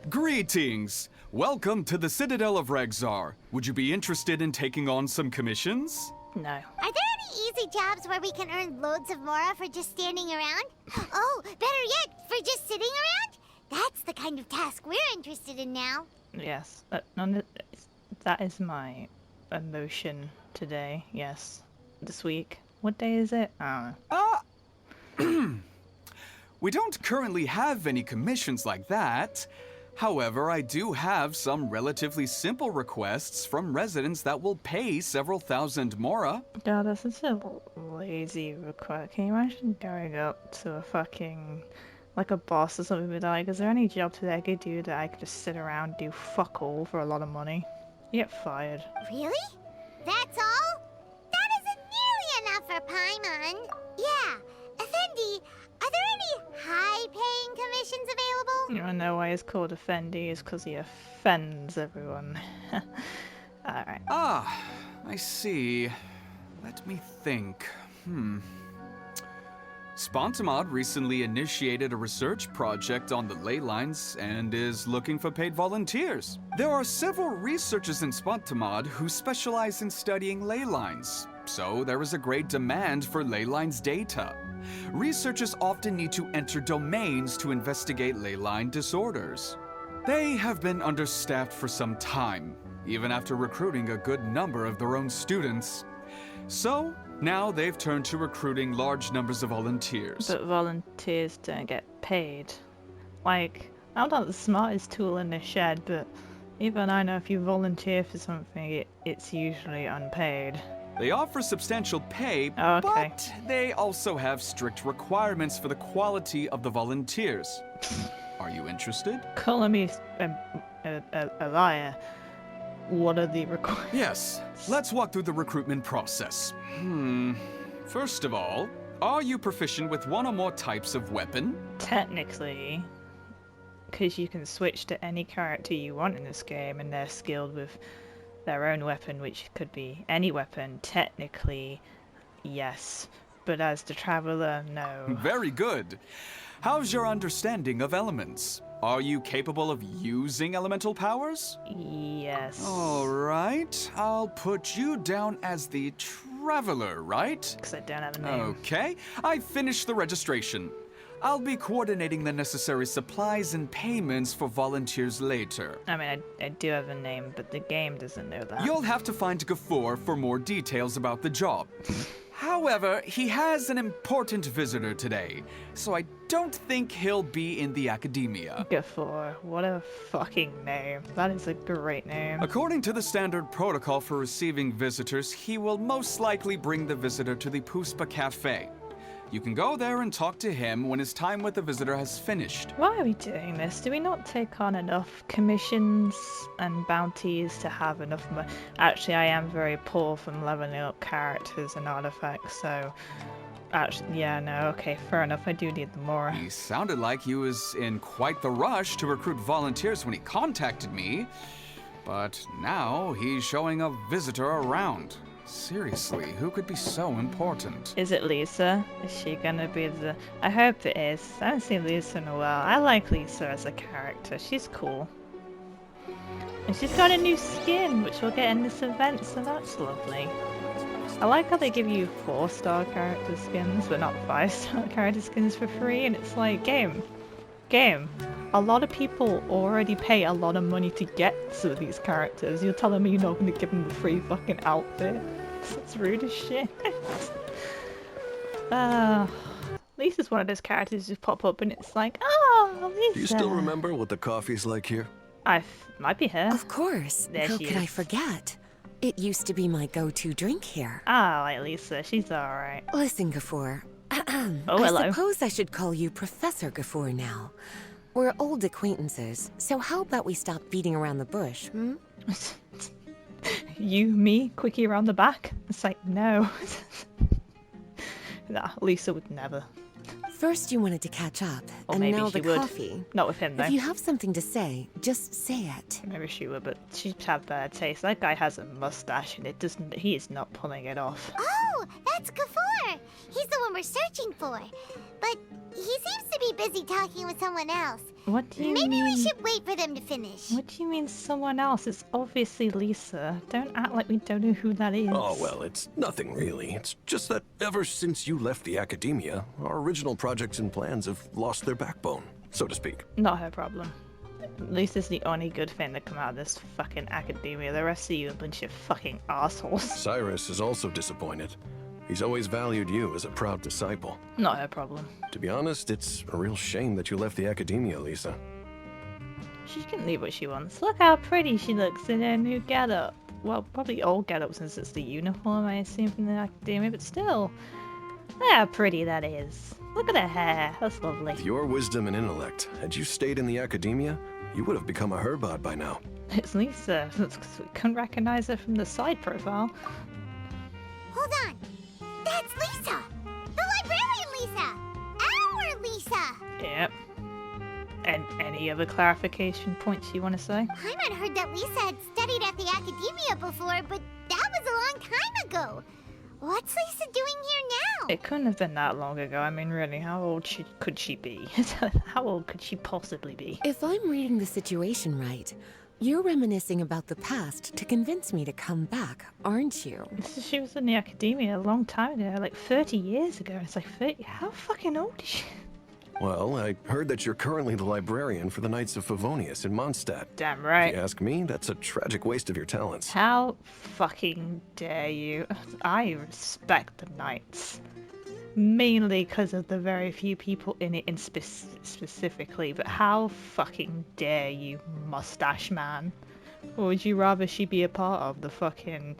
Greetings! Welcome to the Citadel of Regzar. Would you be interested in taking on some commissions? No. Are there any easy jobs where we can earn loads of mora for just standing around? Oh, better yet, for just sitting around? That's the kind of task we're interested in now. Yes. That is my emotion today. Yes. This week. What day is it? I don't know. We don't currently have any commissions like that. However, I do have some relatively simple requests from residents that will pay several thousand mora. God, that's such a lazy request. Can you imagine going up to a fucking, like a boss or something with like, is there any job that I could do that I could just sit around and do fuck all for a lot of money? You get fired. Really? That's all? That isn't nearly enough for Paimon. Yeah, Effendi, are there any high-paying commissions available? You wanna know why he's called Effendi? Is because he offends everyone. Alright. Ah, I see. Let me think. Spontamod recently initiated a research project on the ley lines and is looking for paid volunteers. There are several researchers in Spontamod who specialize in studying ley lines, so there is a great demand for ley lines data. Researchers often need to enter domains to investigate ley line disorders. They have been understaffed for some time, even after recruiting a good number of their own students. So, now they've turned to recruiting large numbers of volunteers. But volunteers don't get paid. Like, I'm not the smartest tool in the shed, but even I know if you volunteer for something, it's usually unpaid. They offer substantial pay, Oh, okay. but they also have strict requirements for the quality of the volunteers. Are you interested? Calling me a liar. What are the requirements? Yes. Let's walk through the recruitment process. First of all, are you proficient with one or more types of weapon? Technically, because you can switch to any character you want in this game and they're skilled with their own weapon, which could be any weapon. Technically, yes. But as the Traveler, no. Very good. How's your understanding of elements? Are you capable of using elemental powers? Yes. All right. I'll put you down as the Traveler, right? Because I don't have a name. Okay. I finished the registration. I'll be coordinating the necessary supplies and payments for volunteers later. I mean, I do have a name, but the game doesn't know that. You'll have to find Gafoor for more details about the job. However, he has an important visitor today, so I don't think he'll be in the academia. Gafoor, what a fucking name. That is a great name. According to the standard protocol for receiving visitors, he will most likely bring the visitor to the Puspa Cafe. You can go there and talk to him when his time with the visitor has finished. Why are we doing this? Do we not take on enough commissions and bounties to have enough money? Actually, I am very poor from leveling up characters and artifacts, so... Actually, yeah, no, okay, fair enough, I do need the more. He sounded like he was in quite the rush to recruit volunteers when he contacted me, but now he's showing a visitor around. Seriously, who could be so important? Is it Lisa? Is she gonna be the... I hope it is. I haven't seen Lisa in a while. I like Lisa as a character. She's cool. And she's got a new skin, which we'll get in this event, so that's lovely. I like how they give you 4-star character skins, but not 5-star character skins for free, and it's like, game. A lot of people already pay a lot of money to get some of these characters. You're telling me you're not going to give them the free fucking outfit? That's rude as shit. Lisa's one of those characters who just pop up and it's like, oh, Lisa. Do you still remember what the coffee's like here? Might be her. Of course. There How she could I is. forget? It used to be my go-to drink here. Ah, I like Lisa. She's alright. Listen, Gafoor. Oh, hello. I suppose I should call you Professor Gafoor now. We're old acquaintances, so how about we stop beating around the bush, hmm? You, me, quickie around the back? It's like, no. Nah, Lisa would never. First you wanted to catch up, Or and maybe now she the would. coffee. Not with him, though. If you have something to say, just say it. Maybe she would, but she'd have bad taste. That guy has a mustache and he is not pulling it off. Oh, that's Gafoor. He's the one we're searching for. But He seems to be busy talking with someone else. What do you Maybe mean? we should wait for them to finish. What do you mean someone else? It's obviously Lisa. Don't act like we don't know who that is. Oh, well, it's nothing really. It's just that ever since you left the academia, our original projects and plans have lost their backbone, so to speak. Not her problem. Lisa's the only good thing that come out of this fucking academia. The rest of you are a bunch of fucking assholes. Cyrus is also disappointed. He's always valued you as a proud disciple. Not her problem. To be honest, it's a real shame that you left the academia, Lisa. She can leave what she wants. Look how pretty she looks in her new getup. Well, probably old getup since it's the uniform, I assume, from the academia, but still. Look how pretty that is. Look at her hair. That's lovely. With your wisdom and intellect, had you stayed in the academia, you would have become a herbot by now. It's Lisa. That's 'cause we couldn't recognize her from the side profile. Hold on. That's Lisa! The librarian Lisa! Our Lisa! Yep. And any other clarification points you want to say? Paimon heard that Lisa had studied at the academia before, but that was a long time ago. What's Lisa doing here now? It couldn't have been that long ago. I mean, really, how old could she be? How old could she possibly be? If I'm reading the situation right, you're reminiscing about the past to convince me to come back, aren't you? She was in the academia a long time ago, like 30 years ago. It's like 30. How fucking old is she? Well, I heard that you're currently the librarian for the Knights of Favonius in Mondstadt. Damn If right. you ask me, that's a tragic waste of your talents. How fucking dare you? I respect the Knights. Mainly because of the very few people in it specifically, but how fucking dare you, mustache man? Or would you rather she be a part of the fucking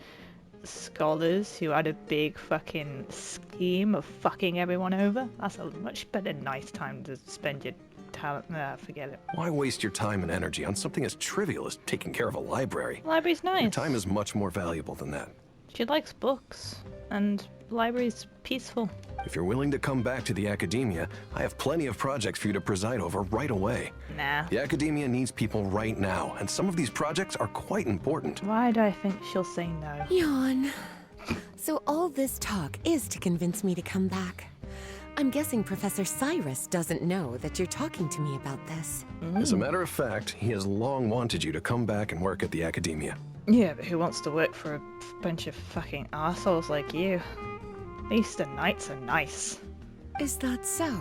scholars who had a big fucking scheme of fucking everyone over? That's a much better nice time to spend your talent. Nah, forget it. Why waste your time and energy on something as trivial as taking care of a library? Library's nice. Your time is much more valuable than that. She likes books, and library's peaceful. If you're willing to come back to the academia, I have plenty of projects for you to preside over right away. Nah. The academia needs people right now, and some of these projects are quite important. Why do I think she'll say no? Yawn. So all this talk is to convince me to come back. I'm guessing Professor Cyrus doesn't know that you're talking to me about this. As a matter of fact, he has long wanted you to come back and work at the academia. Yeah, but who wants to work for a bunch of fucking assholes like you? At least the Knights are nice. Is that so?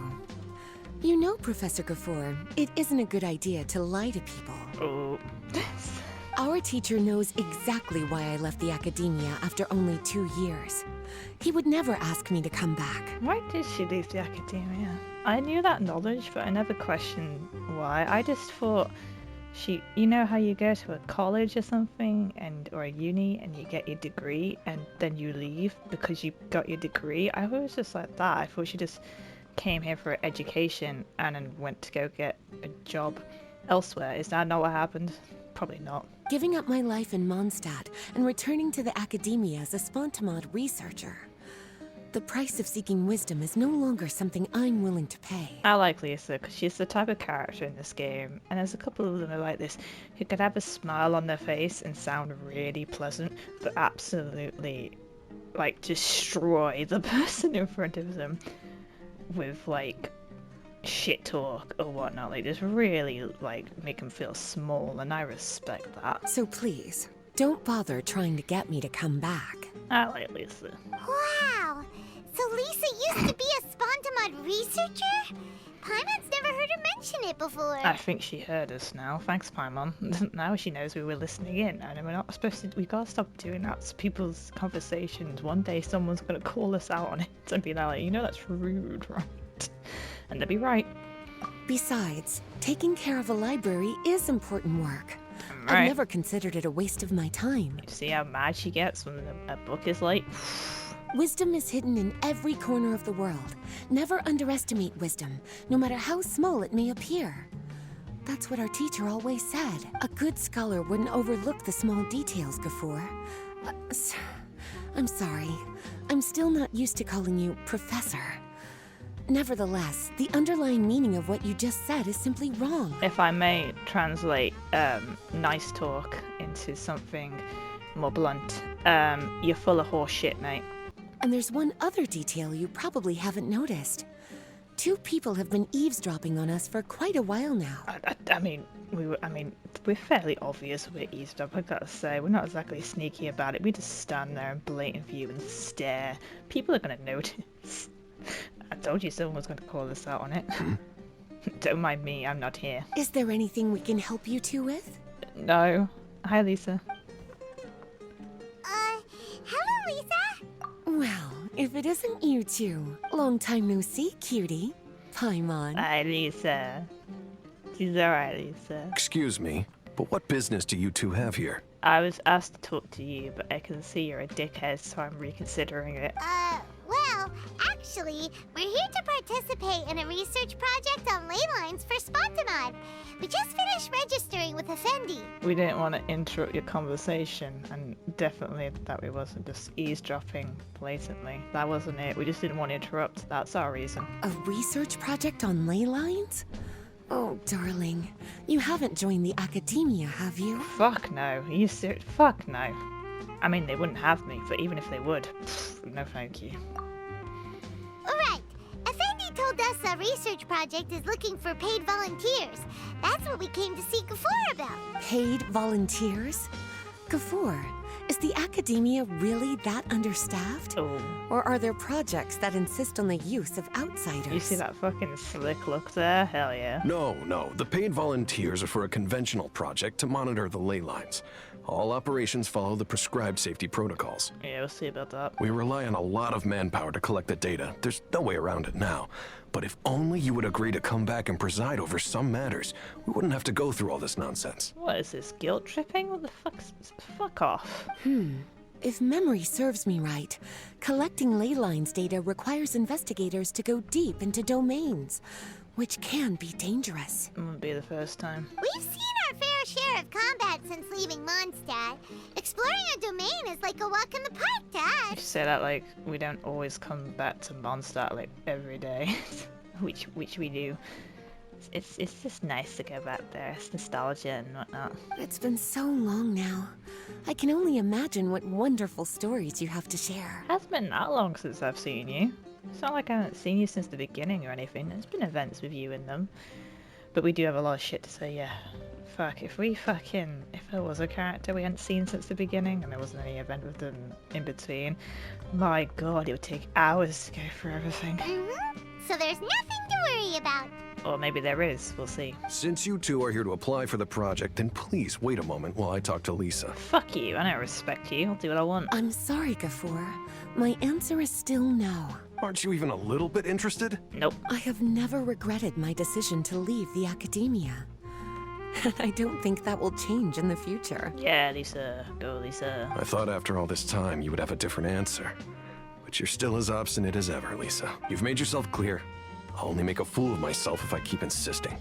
You know, Professor Gafour, it isn't a good idea to lie to people. Oh. Our teacher knows exactly why I left the academia after only 2 years. He would never ask me to come back. Why did she leave the academia? I knew that knowledge, but I never questioned why. I just thought you know how you go to a college or something, or a uni, and you get your degree, and then you leave because you got your degree? I thought it was just like that. I thought she just came here for education and then went to go get a job elsewhere. Is that not what happened? Probably not. Giving up my life in Mondstadt and returning to the academia as a Spontamod researcher. The price of seeking wisdom is no longer something I'm willing to pay. I like Lisa because she's the type of character in this game, and there's a couple of them who are like this, who could have a smile on their face and sound really pleasant, but absolutely, like, destroy the person in front of them with, like, shit talk or whatnot. Like, just really, like, make them feel small, and I respect that. So please, don't bother trying to get me to come back. I like Lisa. Wow! So Lisa used to be a Spontamod researcher? Paimon's never heard her mention it before. I think she heard us now. Thanks, Paimon. Now she knows we were listening in, and we're not supposed to. We gotta stop doing that to people's conversations. One day, someone's gonna call us out on it and be like, you know, that's rude, right? And they'll be right. Besides, taking care of a library is important work. Right. I've never considered it a waste of my time. You see how mad she gets when a book is late? Wisdom is hidden in every corner of the world. Never underestimate wisdom, no matter how small it may appear. That's what our teacher always said. A good scholar wouldn't overlook the small details, Gafour. I'm sorry. I'm still not used to calling you Professor. Nevertheless, the underlying meaning of what you just said is simply wrong. If I may translate nice talk into something more blunt, you're full of horse shit, mate. And there's one other detail you probably haven't noticed. two people have been eavesdropping on us for quite a while now. I mean, we're fairly obvious we're eavesdropping, I gotta say. We're not exactly sneaky about it. We just stand there in blatant view and stare. People are gonna notice. I told you someone was gonna call us out on it. Don't mind me, I'm not here. Is there anything we can help you two with? No. Hi, Lisa. Hello, Lisa. Well, if it isn't you two. Long time no see, cutie. Paimon. Hi, Lisa. She's alright, Lisa. Excuse me, but what business do you two have here? I was asked to talk to you, but I can see you're a dickhead, so I'm reconsidering it. Well, actually, we're here to participate in a research project on ley lines for Spontamod. We just finished registering with Effendi. We didn't want to interrupt your conversation, and definitely that we wasn't just eavesdropping blatantly. That wasn't it. We just didn't want to interrupt. That's our reason. A research project on ley lines? Oh, darling. You haven't joined the academia, have you? Fuck no. Are you serious? Fuck no. I mean, they wouldn't have me, but even if they would, no thank you. Alright, Effendi told us a research project is looking for paid volunteers. That's what we came to see Gafoor about. Paid volunteers? Gafoor, is the academia really that understaffed? Oh. Or are there projects that insist on the use of outsiders? You see that fucking slick look there? Hell yeah. No. The paid volunteers are for a conventional project to monitor the ley lines. All operations follow the prescribed safety protocols. Yeah, we'll see about that. We rely on a lot of manpower to collect the data. There's no way around it now. But if only you would agree to come back and preside over some matters, we wouldn't have to go through all this nonsense. What is this, guilt tripping? What the fuck's... Fuck off. If memory serves me right, collecting ley lines data requires investigators to go deep into domains, which can be dangerous. It wouldn't be the first time. We've seen our fair share of combat since leaving Mondstadt. Exploring a domain is like a walk in the park to You us. say that like we don't always come back to Mondstadt like every day, which we do. It's just nice to go back there. It's nostalgia and whatnot. It's been so long now. I can only imagine what wonderful stories you have to share. It hasn't been that long since I've seen you. It's not like I haven't seen you since the beginning or anything. There's been events with you in them. But we do have a lot of shit to say, yeah. Fuck, if there was a character we hadn't seen since the beginning and there wasn't any event with them in between, my god, it would take hours to go through everything. So there's nothing to worry about. Or maybe there is, we'll see. Since you two are here to apply for the project, then please wait a moment while I talk to Lisa. Fuck you, I don't respect you. I'll do what I want. I'm sorry, Gafoor. My answer is still no. Aren't you even a little bit interested? Nope. I have never regretted my decision to leave the academia. And I don't think that will change in the future. Yeah, Lisa. Go, Lisa. I thought after all this time you would have a different answer. But you're still as obstinate as ever, Lisa. You've made yourself clear. I'll only make a fool of myself if I keep insisting.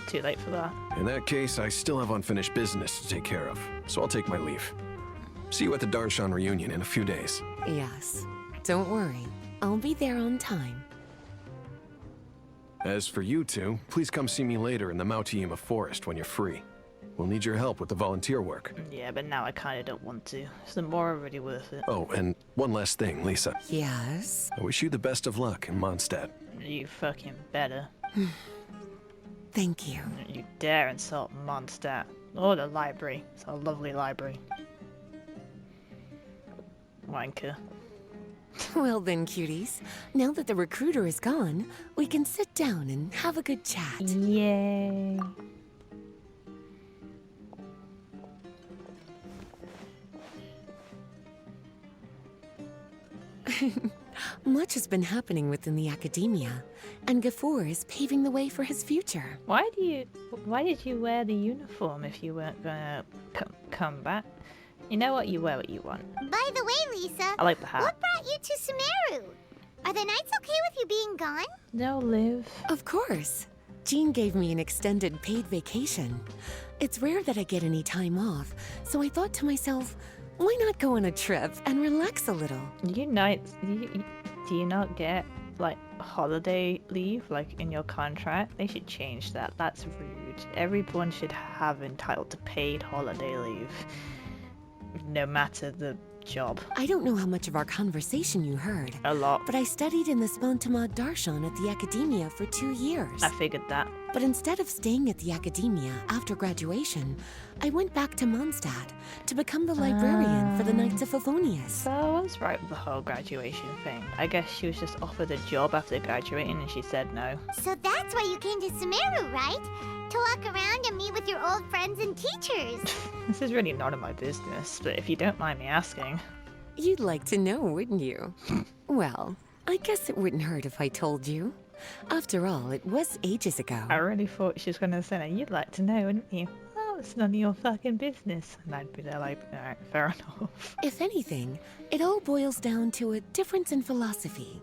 Too late for that. In that case, I still have unfinished business to take care of, so I'll take my leave. See you at the Darshan reunion in a few days. Yes. Don't worry. I'll be there on time. As for you two, please come see me later in the Mautiyima forest when you're free. We'll need your help with the volunteer work. Yeah, but now I kinda don't want to. Is the more already worth it? Oh, and one last thing, Lisa. Yes? I wish you the best of luck in Mondstadt. You fucking better. Thank you. You dare insult Mondstadt. Oh, the library. It's a lovely library. Wanker. Well then, cuties. Now that the recruiter is gone, we can sit down and have a good chat. Yay. Much has been happening within the academia, and Gafoor is paving the way for his future. Why did you wear the uniform if you weren't gonna come back? You know what? You wear what you want. By the way, Lisa, I like the hat. what brought you to Sumeru? Are the nights okay with you being gone? No, Liv. Of course. Jean gave me an extended paid vacation. It's rare that I get any time off, so I thought to myself, why not go on a trip and relax a little? Do you not get like holiday leave like in your contract? They should change that. That's rude. Everyone should have entitled to paid holiday leave, no matter the job. I don't know how much of our conversation you heard, A lot. but I studied in the Spontamad Darshan at the academia for 2 years. I figured that. But instead of staying at the academia after graduation, I went back to Mondstadt to become the librarian for the Knights of Favonius. So I was right with the whole graduation thing. I guess she was just offered a job after graduating and she said no. So that's why you came to Sumeru, right? To walk around and meet with your old friends and teachers. This is really none of my business, but if you don't mind me asking. You'd like to know, wouldn't you? Well, I guess it wouldn't hurt if I told you. After all, it was ages ago. I really thought she was going to say that. You'd like to know, wouldn't you? Oh, it's none of your fucking business. And I'd be there like, alright, fair enough. If anything, it all boils down to a difference in philosophy.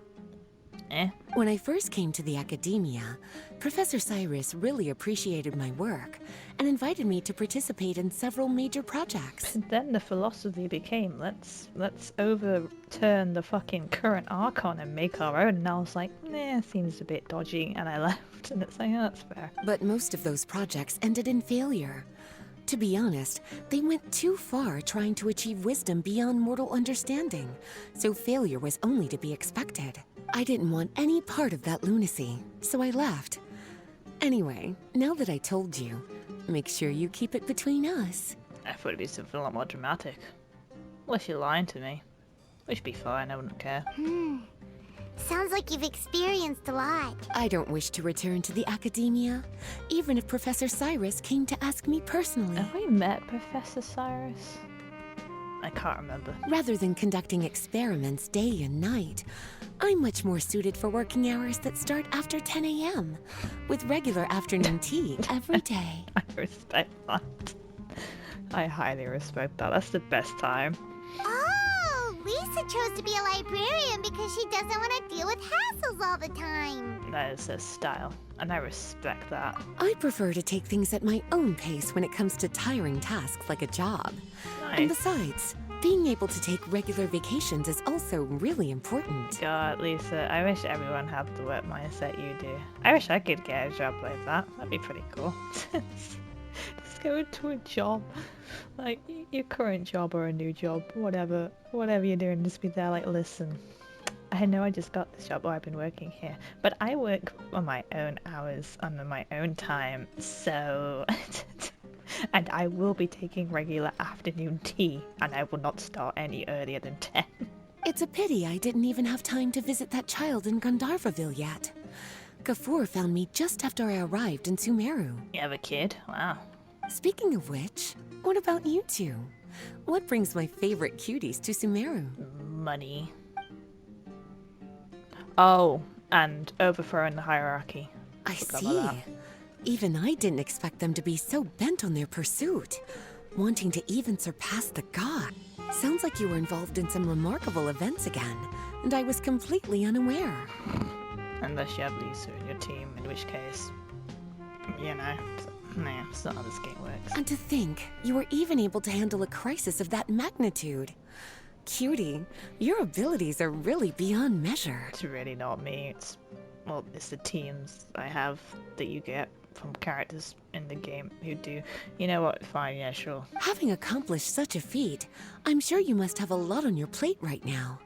Eh? When I first came to the academia, Professor Cyrus really appreciated my work and invited me to participate in several major projects. And then the philosophy became, let's overturn the fucking current Archon and make our own. And I was like, nah, seems a bit dodgy. And I left. And it's like, oh, that's fair. But most of those projects ended in failure. To be honest, they went too far trying to achieve wisdom beyond mortal understanding, so failure was only to be expected. I didn't want any part of that lunacy, so I left. Anyway, now that I told you, make sure you keep it between us. I thought it'd be something a lot more dramatic. Unless you're lying to me. Which would be fine, I wouldn't care. Sounds like you've experienced a lot. I don't wish to return to the academia, even if Professor Cyrus came to ask me personally. Have we met Professor Cyrus? I can't remember. Rather than conducting experiments day and night, I'm much more suited for working hours that start after 10 a.m., with regular afternoon tea every day. I respect that. I highly respect that. That's the best time. Oh, Lisa chose to be a librarian because she doesn't want to deal with hassles all the time. That is her style, and I respect that. I prefer to take things at my own pace when it comes to tiring tasks like a job. And Nice. besides, being able to take regular vacations is also really important. God, Lisa, I wish everyone had the work mindset you do. I wish I could get a job like that. That'd be pretty cool. Just go into a job, like your current job or a new job, whatever you're doing, just be there like, listen, I know I just got this job or I've been working here, but I work on my own hours and on my own time, so... and I will be taking regular afternoon tea, and I will not start any earlier than 10. It's a pity I didn't even have time to visit that child in Gandharvaville yet. Gafur found me just after I arrived in Sumeru. You have a kid? Wow. Speaking of which, what about you two? What brings my favorite cuties to Sumeru? Money. Oh, and overthrowing the hierarchy. I Forgot see. about Even I didn't expect them to be so bent on their pursuit, wanting to even surpass the god. Sounds like you were involved in some remarkable events again, and I was completely unaware. Unless you have Lisa in your team, in which case, you know, nah, it's not how this game works. And to think, you were even able to handle a crisis of that magnitude. Cutie, your abilities are really beyond measure. It's really not me, it's the teams I have that you get from characters in the game who do. You know what, fine, yeah, sure. Having accomplished such a feat, I'm sure you must have a lot on your plate right now.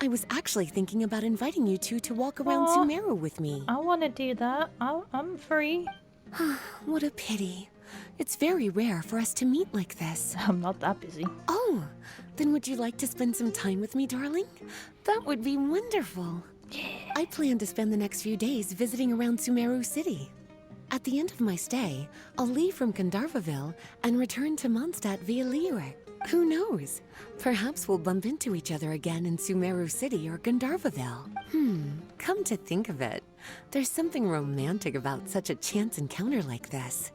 I was actually thinking about inviting you two to walk around Aw. Sumeru with me. I want to do that. I'm free. What a pity. It's very rare for us to meet like this. I'm not that busy. Oh, then would you like to spend some time with me, darling? That would be wonderful. I plan to spend the next few days visiting around Sumeru City. At the end of my stay, I'll leave from Gandharvaville and return to Mondstadt via Liyue. Who knows? Perhaps we'll bump into each other again in Sumeru City or Gandharvaville. Come to think of it, there's something romantic about such a chance encounter like this.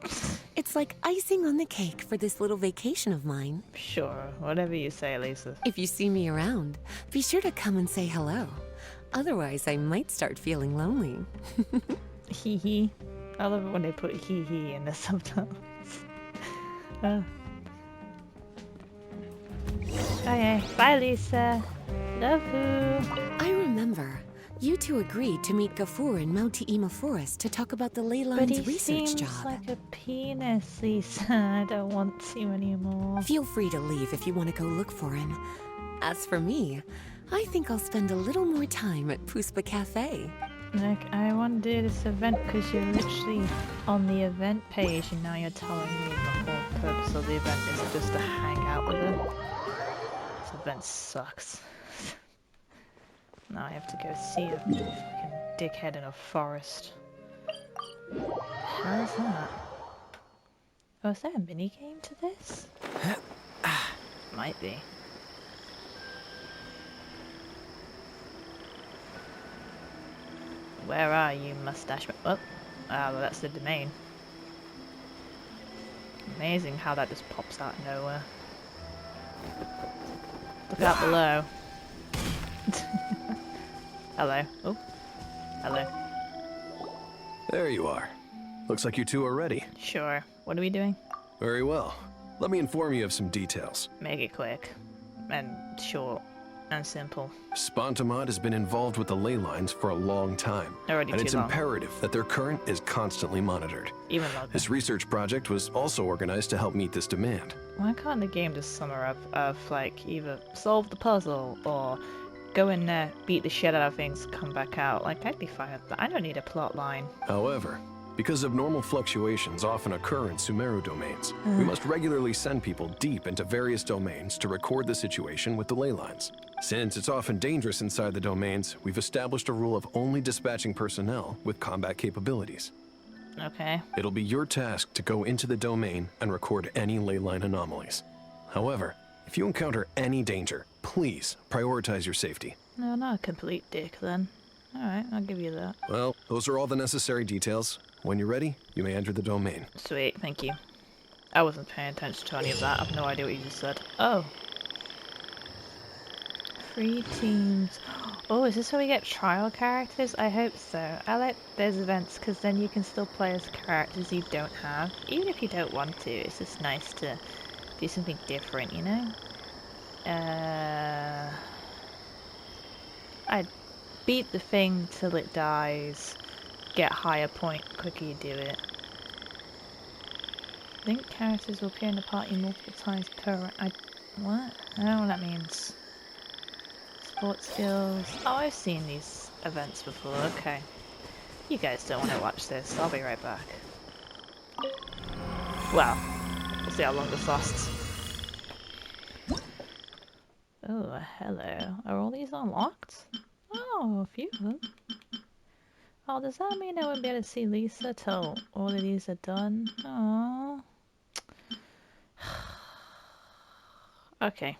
It's like icing on the cake for this little vacation of mine. Sure, whatever you say, Lisa. If you see me around, be sure to come and say hello. Otherwise, I might start feeling lonely. Hee hee. I love it when they put hee hee in the subtitles. Okay, bye Lisa. Love you. I remember, you two agreed to meet Gafur in Mount Te'ima Forest to talk about the ley But lines he research seems job. like a penis, Lisa. I don't want to anymore. Feel free to leave if you want to go look for him. As for me, I think I'll spend a little more time at Puspa Cafe. Like, I want to do this event because you're literally on the event page and now you're telling me the whole purpose of the event is just to hang out with her. This event sucks. Now I have to go see a fucking dickhead in a forest. How is that? Oh, is there a mini game to this? Might be. Where are you, mustache? Oh, well, that's the domain. Amazing how that just pops out of nowhere. Look out below. Hello. Oh. Hello. There you are. Looks like you two are ready. Sure. What are we doing? Very well. Let me inform you of some details. Make it quick. And short. And simple. Spontamod has been involved with the ley lines for a long time. Already and too it's long. imperative that their current is constantly monitored. Even longer. This research project was also organized to help meet this demand. Why can't the game just sum her up of, like, either solve the puzzle or go in there, beat the shit out of things, come back out? Like, I'd be fine with that. I don't need a plot line. However, because abnormal fluctuations often occur in Sumeru domains, we must regularly send people deep into various domains to record the situation with the ley lines. Since it's often dangerous inside the domains, we've established a rule of only dispatching personnel with combat capabilities. Okay. It'll be your task to go into the domain and record any ley line anomalies. However, if you encounter any danger, please prioritize your safety. No, not a complete dick then. Alright, I'll give you that. Well, those are all the necessary details. When you're ready, you may enter the domain. Sweet, thank you. I wasn't paying attention to any of that. I have no idea what you just said. Oh. 3 teams. Oh, is this where we get trial characters? I hope so. I like those events because then you can still play as characters you don't have. Even if you don't want to, it's just nice to do something different, you know? I'd beat the thing till it dies. Get higher point the quicker you do it. Link characters will appear in the party multiple times per what? I don't know what that means. Sports skills. Oh, I've seen these events before, okay. You guys don't want to watch this, I'll be right back. Well, we'll see how long this lasts. Oh, hello. Are all these unlocked? Oh, a few of them. Oh, does that mean I won't be able to see Lisa till all of these are done? Aww. Okay.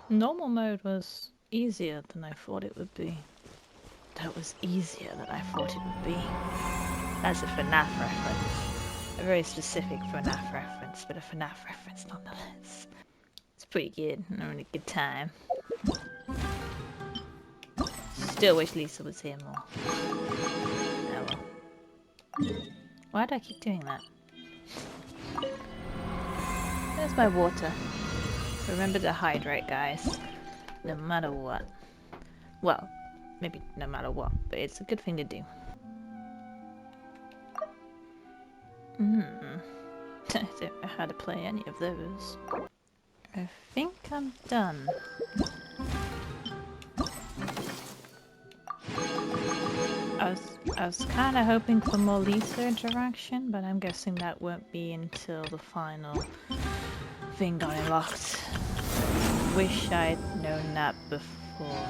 Normal mode was easier than I thought it would be. That was easier than I thought it would be. That's a FNAF reference. A very specific FNAF reference, but a FNAF reference nonetheless. It's pretty good. I'm having a good time. Still wish Lisa was here more. Oh well. Why do I keep doing that? There's my water. Remember to hydrate, guys. No matter what. Well, maybe no matter what, but it's a good thing to do. I don't know how to play any of those. I think I'm done. I was kind of hoping for more Lisa interaction, but I'm guessing that won't be until the final thing got unlocked. Wish I'd known that before.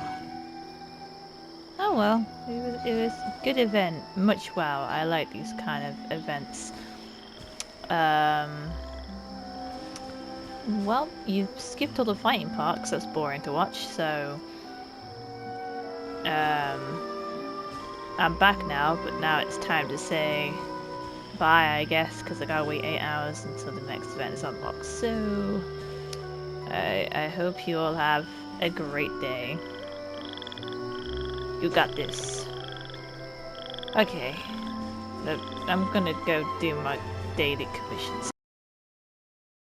Oh well, it was a good event. Much wow, I like these kind of events. Well, you skipped all the fighting part 'cause that's boring to watch, so I'm back now, but now it's time to say bye, I guess, because I gotta wait 8 hours until the next event is unlocked. So I hope you all have a great day. You got this. Okay, I'm gonna go do my daily commissions.